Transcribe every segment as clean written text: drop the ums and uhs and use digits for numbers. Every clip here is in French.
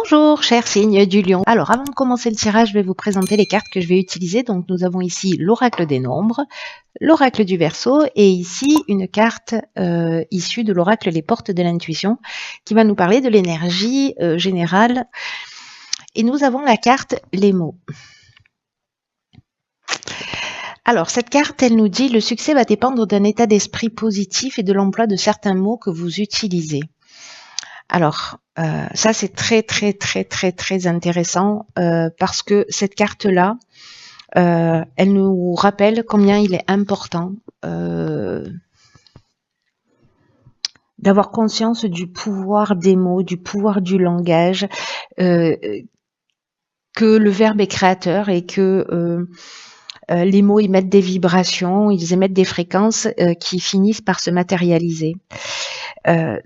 Bonjour, cher signe du lion. Alors, avant de commencer le tirage, je vais vous présenter les cartes que je vais utiliser. Donc, nous avons ici l'oracle des nombres, l'oracle du Verseau et ici une carte issue de l'oracle les portes de l'intuition qui va nous parler de l'énergie générale. Et nous avons la carte les mots. Alors, cette carte, elle nous dit « Le succès va dépendre d'un état d'esprit positif et de l'emploi de certains mots que vous utilisez ». Alors, ça c'est très intéressant parce que cette carte-là, elle nous rappelle combien il est important d'avoir conscience du pouvoir des mots, du pouvoir du langage, que le verbe est créateur et que les mots émettent des vibrations, ils émettent des fréquences qui finissent par se matérialiser.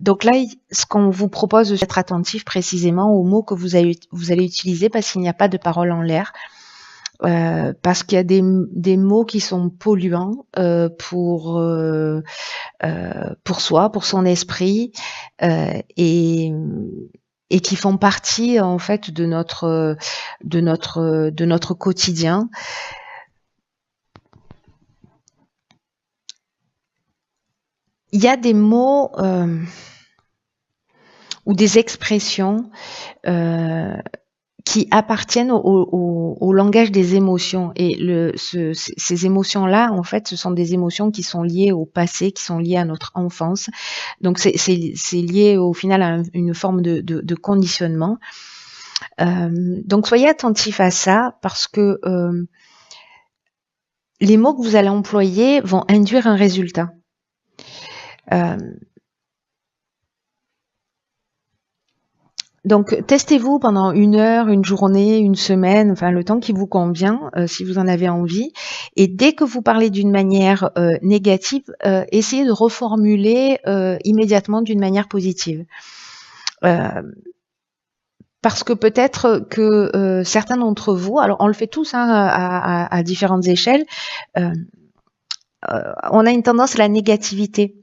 Donc là, ce qu'on vous propose, c'est d'être attentif précisément aux mots que vous allez utiliser parce qu'il n'y a pas de parole en l'air. Parce qu'il y a des mots qui sont polluants pour soi, pour son esprit et qui font partie en fait de notre quotidien. Il y a des mots ou des expressions qui appartiennent au langage des émotions. Et ces émotions-là, en fait, ce sont des émotions qui sont liées au passé, qui sont liées à notre enfance. Donc, c'est lié au final à une forme de conditionnement. Donc, soyez attentifs à ça parce que les mots que vous allez employer vont induire un résultat. Donc, testez-vous pendant 1 heure, une journée, une semaine, enfin le temps qui vous convient, si vous en avez envie. Et dès que vous parlez d'une manière négative, essayez de reformuler immédiatement d'une manière positive. Parce que peut-être que certains d'entre vous, alors on le fait tous hein, à différentes échelles, on a une tendance à la négativité.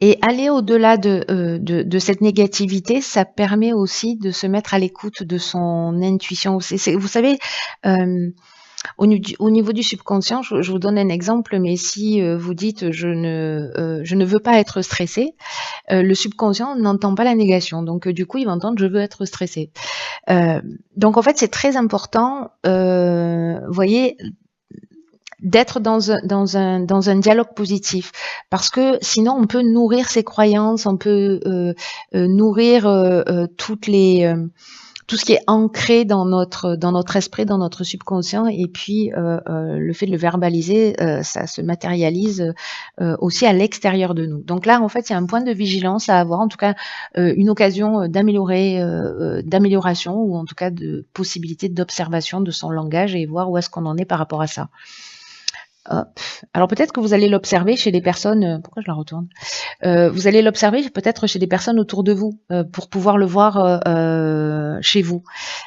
Et aller au-delà de cette négativité, ça permet aussi de se mettre à l'écoute de son intuition. Vous savez, au niveau du subconscient, je vous donne un exemple, mais si vous dites je ne veux pas être stressé, le subconscient n'entend pas la négation. Donc du coup, il va entendre je veux être stressé. Donc en fait, c'est très important, vous voyez, d'être dans un dialogue positif parce que sinon on peut nourrir ses croyances, on peut nourrir tout ce qui est ancré dans notre esprit, dans notre subconscient et puis le fait de le verbaliser, ça se matérialise aussi à l'extérieur de nous. Donc là en fait il y a un point de vigilance à avoir, en tout cas une occasion d'amélioration ou en tout cas de possibilité d'observation de son langage et voir où est-ce qu'on en est par rapport à ça. Hop. Alors peut-être que vous allez l'observer chez des personnes, pourquoi je la retourne vous allez l'observer peut-être chez des personnes autour de vous pour pouvoir le voir chez vous.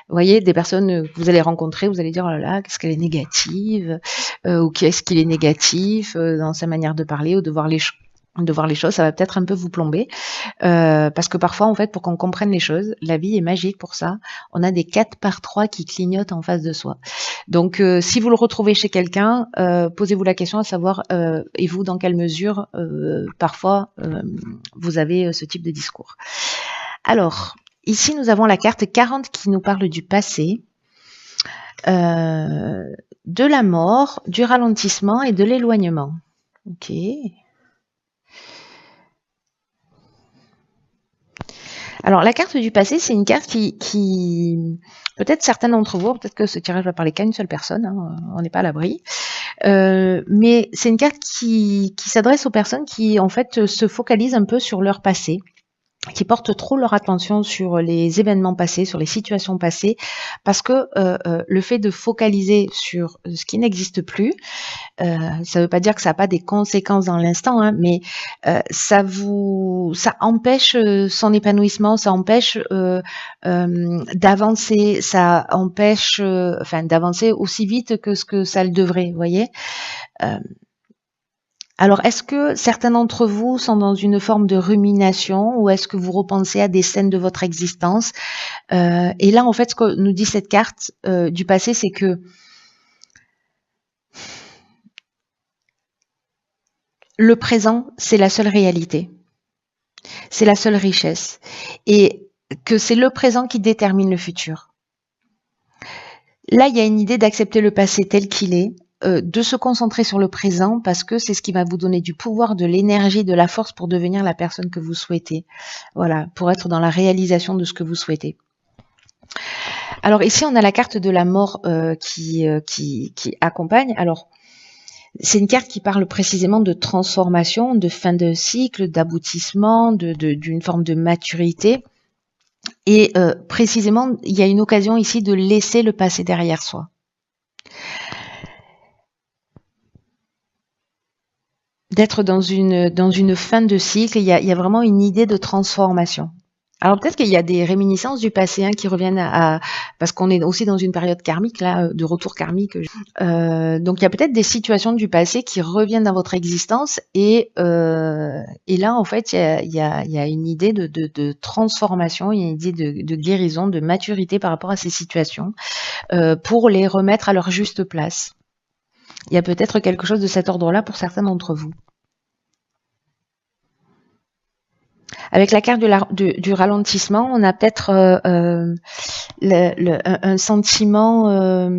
Vous voyez, des personnes que vous allez rencontrer, vous allez dire oh là là, qu'est-ce qu'elle est négative ou qu'est-ce qu'il est négatif dans sa manière de parler ou de voir les choses, ça va peut-être un peu vous plomber parce que parfois en fait pour qu'on comprenne les choses, la vie est magique pour ça, on a des 4x3 qui clignotent en face de soi. Donc si vous le retrouvez chez quelqu'un, posez-vous la question à savoir et vous dans quelle mesure parfois vous avez ce type de discours. Alors ici nous avons la carte 40 qui nous parle du passé, de la mort, du ralentissement et de l'éloignement. Ok. Alors, la carte du passé, c'est une carte qui peut-être certains d'entre vous, peut-être que ce tirage va parler qu'à une seule personne, hein, on n'est pas à l'abri, mais c'est une carte qui s'adresse aux personnes qui, en fait, se focalisent un peu sur leur passé, qui portent trop leur attention sur les événements passés, sur les situations passées, parce que le fait de focaliser sur ce qui n'existe plus, ça ne veut pas dire que ça n'a pas des conséquences dans l'instant, hein, mais ça empêche son épanouissement, ça empêche d'avancer, ça empêche d'avancer aussi vite que ce que ça le devrait, vous voyez. Alors, est-ce que certains d'entre vous sont dans une forme de rumination ou est-ce que vous repensez à des scènes de votre existence? Et là, en fait, ce que nous dit cette carte du passé, c'est que le présent, c'est la seule réalité. C'est la seule richesse. Et que c'est le présent qui détermine le futur. Là, il y a une idée d'accepter le passé tel qu'il est, de se concentrer sur le présent parce que c'est ce qui va vous donner du pouvoir, de l'énergie, de la force pour devenir la personne que vous souhaitez. Voilà, pour être dans la réalisation de ce que vous souhaitez. Alors ici, on a la carte de la mort qui accompagne. Alors, c'est une carte qui parle précisément de transformation, de fin de cycle, d'aboutissement, d'une forme de maturité. Et précisément, il y a une occasion ici de laisser le passé derrière soi. D'être dans une fin de cycle, il y a vraiment une idée de transformation. Alors peut-être qu'il y a des réminiscences du passé qui reviennent parce qu'on est aussi dans une période karmique là, de retour karmique. Donc il y a peut-être des situations du passé qui reviennent dans votre existence et là en fait il y a une idée de transformation, il y a une idée de guérison, de maturité par rapport à ces situations pour les remettre à leur juste place. Il y a peut-être quelque chose de cet ordre-là pour certains d'entre vous. Avec la carte du ralentissement, on a peut-être un sentiment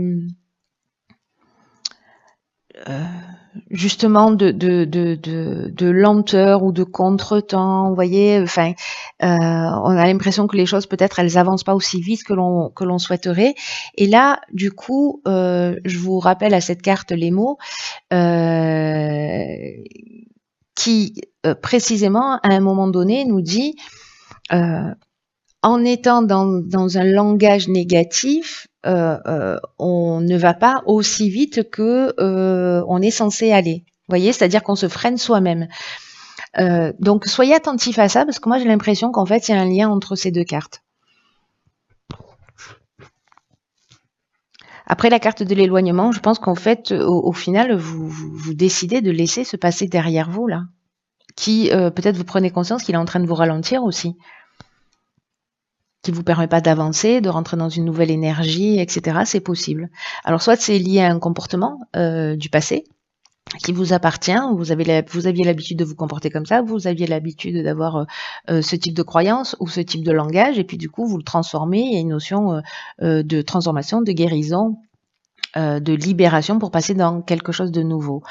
justement de lenteur ou de contretemps. Vous voyez, enfin, on a l'impression que les choses peut-être elles avancent pas aussi vite que l'on souhaiterait. Et là, du coup, je vous rappelle à cette carte les mots qui précisément à un moment donné nous dit en étant dans un langage négatif, on ne va pas aussi vite que on est censé aller. Vous voyez, c'est-à-dire qu'on se freine soi-même. Donc soyez attentifs à ça parce que moi j'ai l'impression qu'en fait il y a un lien entre ces deux cartes. Après la carte de l'éloignement, je pense qu'en fait au final vous décidez de laisser se passer derrière vous là, qui peut-être vous prenez conscience qu'il est en train de vous ralentir aussi, qui vous permet pas d'avancer, de rentrer dans une nouvelle énergie, etc. C'est possible. Alors soit c'est lié à un comportement du passé qui vous appartient, vous aviez l'habitude de vous comporter comme ça, vous aviez l'habitude d'avoir ce type de croyance ou ce type de langage, et puis du coup vous le transformez, il y a une notion de transformation, de guérison, de libération pour passer dans quelque chose de nouveau.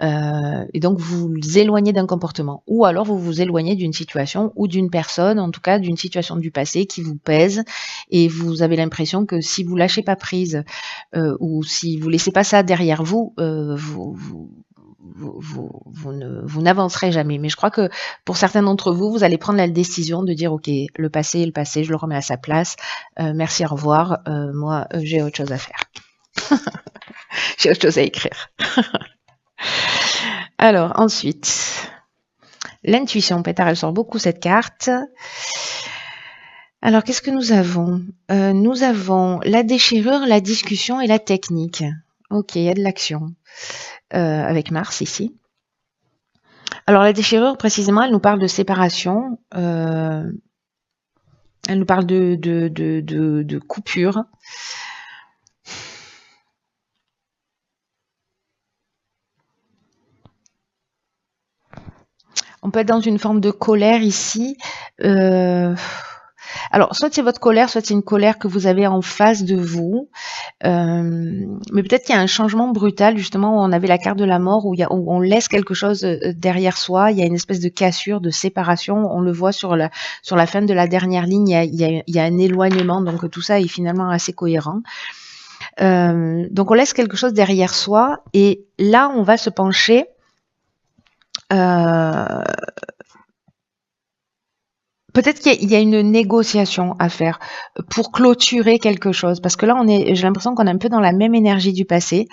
Et donc vous vous éloignez d'un comportement ou alors vous vous éloignez d'une situation ou d'une personne, en tout cas d'une situation du passé qui vous pèse et vous avez l'impression que si vous lâchez pas prise ou si vous laissez pas ça derrière vous, vous n'avancerez jamais. Mais je crois que pour certains d'entre vous, vous allez prendre la décision de dire ok, le passé, je le remets à sa place, merci, au revoir, moi j'ai autre chose à faire. J'ai autre chose à écrire. Alors, ensuite, l'intuition. Pétard, elle sort beaucoup cette carte. Alors, qu'est-ce que nous avons nous avons la déchirure, la discussion et la technique. Ok, il y a de l'action. Avec Mars ici. Alors, la déchirure, précisément, elle nous parle de séparation. Elle nous parle de coupure. On peut être dans une forme de colère ici. Alors, soit c'est votre colère, soit c'est une colère que vous avez en face de vous. Mais peut-être qu'il y a un changement brutal, justement, où on avait la carte de la mort, où on laisse quelque chose derrière soi. Il y a une espèce de cassure, de séparation. On le voit sur la fin de la dernière ligne, il y a un éloignement. Donc, tout ça est finalement assez cohérent. Donc, on laisse quelque chose derrière soi. Et là, on va se pencher peut-être qu'il y a une négociation à faire pour clôturer quelque chose, parce que là j'ai l'impression qu'on est un peu dans la même énergie du passé,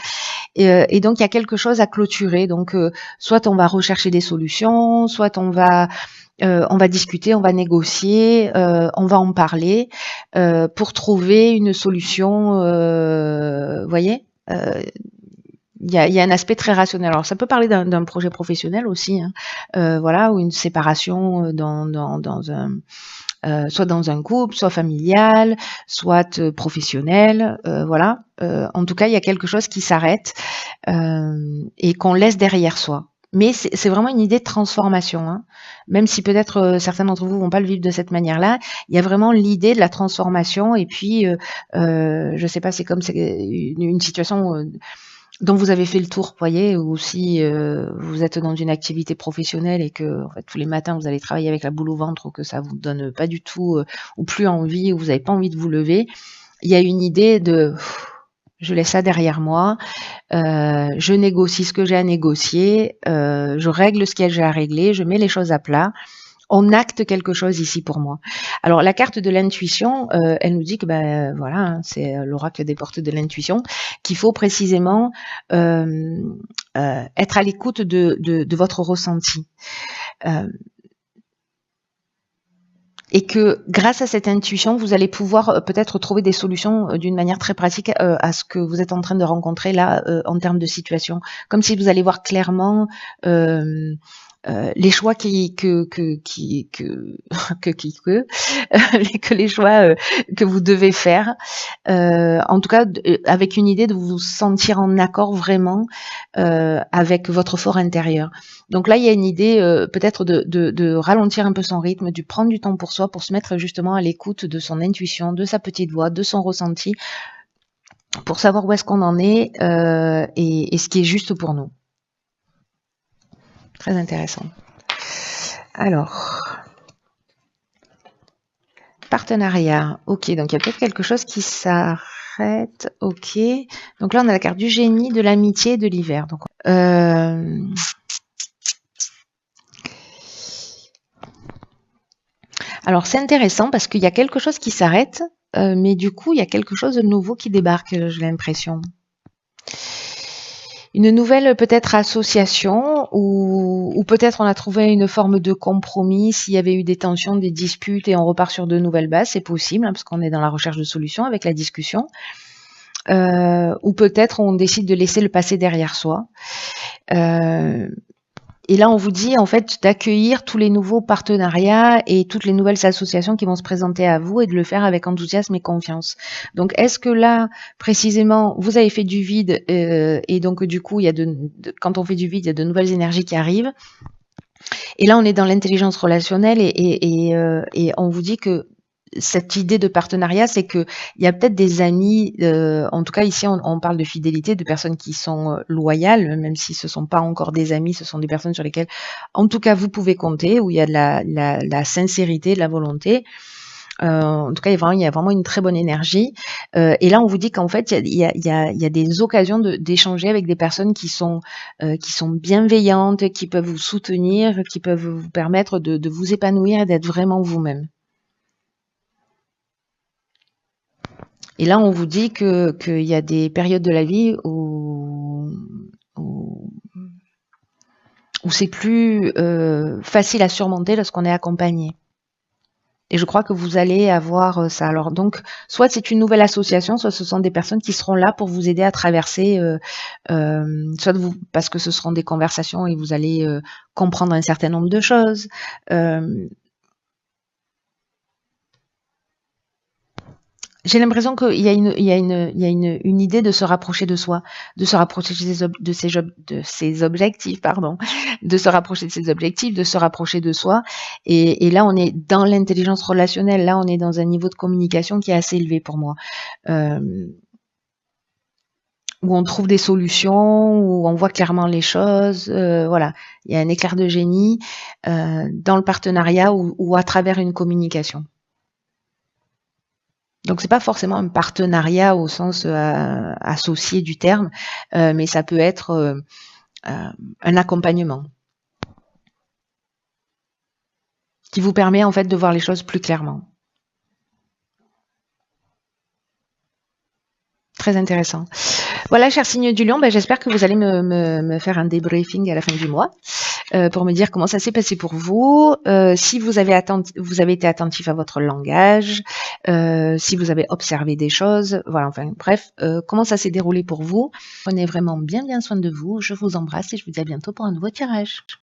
et donc il y a quelque chose à clôturer. Donc soit on va rechercher des solutions, soit on va discuter, on va négocier, on va en parler pour trouver une solution. Voyez. Il il y a un aspect très rationnel. Alors, ça peut parler d'un projet professionnel aussi, hein, voilà, ou une séparation dans un soit dans un couple, soit familial, soit professionnel, voilà. En tout cas, il y a quelque chose qui s'arrête et qu'on laisse derrière soi. Mais c'est vraiment une idée de transformation, hein. Même si peut-être certains d'entre vous vont pas le vivre de cette manière-là, il y a vraiment l'idée de la transformation. Et puis, je sais pas, c'est comme une situation dont vous avez fait le tour, voyez, ou si vous êtes dans une activité professionnelle et que en fait, tous les matins vous allez travailler avec la boule au ventre ou que ça vous donne pas du tout ou plus envie ou vous n'avez pas envie de vous lever, il y a une idée de je laisse ça derrière moi, je négocie ce que j'ai à négocier, je règle ce qu'il y a j'ai à régler, je mets les choses à plat. On acte quelque chose ici pour moi. Alors la carte de l'intuition, elle nous dit que voilà, hein, c'est l'oracle des portes de l'intuition, qu'il faut précisément être à l'écoute de votre ressenti. Et que grâce à cette intuition, vous allez pouvoir peut-être trouver des solutions d'une manière très pratique à ce que vous êtes en train de rencontrer là en termes de situation. Comme si vous allez voir clairement les choix que les choix que vous devez faire, en tout cas avec une idée de vous sentir en accord vraiment avec votre fort intérieur. Donc là, il y a une idée peut-être de ralentir un peu son rythme, de prendre du temps pour soi, pour se mettre justement à l'écoute de son intuition, de sa petite voix, de son ressenti, pour savoir où est-ce qu'on en est et ce qui est juste pour nous. Très intéressant. Alors, partenariat. Ok, donc il y a peut-être quelque chose qui s'arrête. Ok. Donc là, on a la carte du génie, de l'amitié et de l'hiver. Donc, alors, c'est intéressant parce qu'il y a quelque chose qui s'arrête, mais du coup, il y a quelque chose de nouveau qui débarque, j'ai l'impression. Une nouvelle peut-être association ou peut-être on a trouvé une forme de compromis s'il y avait eu des tensions, des disputes et on repart sur de nouvelles bases, c'est possible hein, parce qu'on est dans la recherche de solutions avec la discussion. Ou peut-être on décide de laisser le passé derrière soi. Et là, on vous dit en fait d'accueillir tous les nouveaux partenariats et toutes les nouvelles associations qui vont se présenter à vous et de le faire avec enthousiasme et confiance. Donc, est-ce que là, précisément, vous avez fait du vide et donc du coup, il y a quand on fait du vide, il y a de nouvelles énergies qui arrivent. Et là, on est dans l'intelligence relationnelle et on vous dit que cette idée de partenariat, c'est que il y a peut-être des amis, en tout cas ici on parle de fidélité, de personnes qui sont loyales, même si ce sont pas encore des amis, ce sont des personnes sur lesquelles, en tout cas, vous pouvez compter, où il y a de la sincérité, de la volonté. En tout cas, il y a vraiment une très bonne énergie. Et là, on vous dit qu'en fait, il y a des occasions d'échanger avec des personnes qui sont bienveillantes, qui peuvent vous soutenir, qui peuvent vous permettre de vous épanouir et d'être vraiment vous-même. Et là, on vous dit qu'il y a des périodes de la vie où c'est plus facile à surmonter lorsqu'on est accompagné. Et je crois que vous allez avoir ça. Alors donc, soit c'est une nouvelle association, soit ce sont des personnes qui seront là pour vous aider à traverser, soit parce que ce seront des conversations et vous allez comprendre un certain nombre de choses. J'ai l'impression qu'il y a une idée de se rapprocher de soi, de se rapprocher de ses objectifs, pardon, de se rapprocher de ses objectifs, de se rapprocher de soi. Et là, on est dans l'intelligence relationnelle. Là, on est dans un niveau de communication qui est assez élevé pour moi. Où on trouve des solutions, où on voit clairement les choses. Voilà, il y a un éclair de génie dans le partenariat ou à travers une communication. Donc c'est pas forcément un partenariat au sens associé du terme, mais ça peut être un accompagnement qui vous permet en fait de voir les choses plus clairement. Très intéressant. Voilà, cher signe du lion, j'espère que vous allez me faire un débriefing à la fin du mois. pour me dire comment ça s'est passé pour vous, si vous avez été attentif à votre langage, si vous avez observé des choses, voilà, enfin bref, comment ça s'est déroulé pour vous. Prenez vraiment bien soin de vous. Je vous embrasse et je vous dis à bientôt pour un nouveau tirage.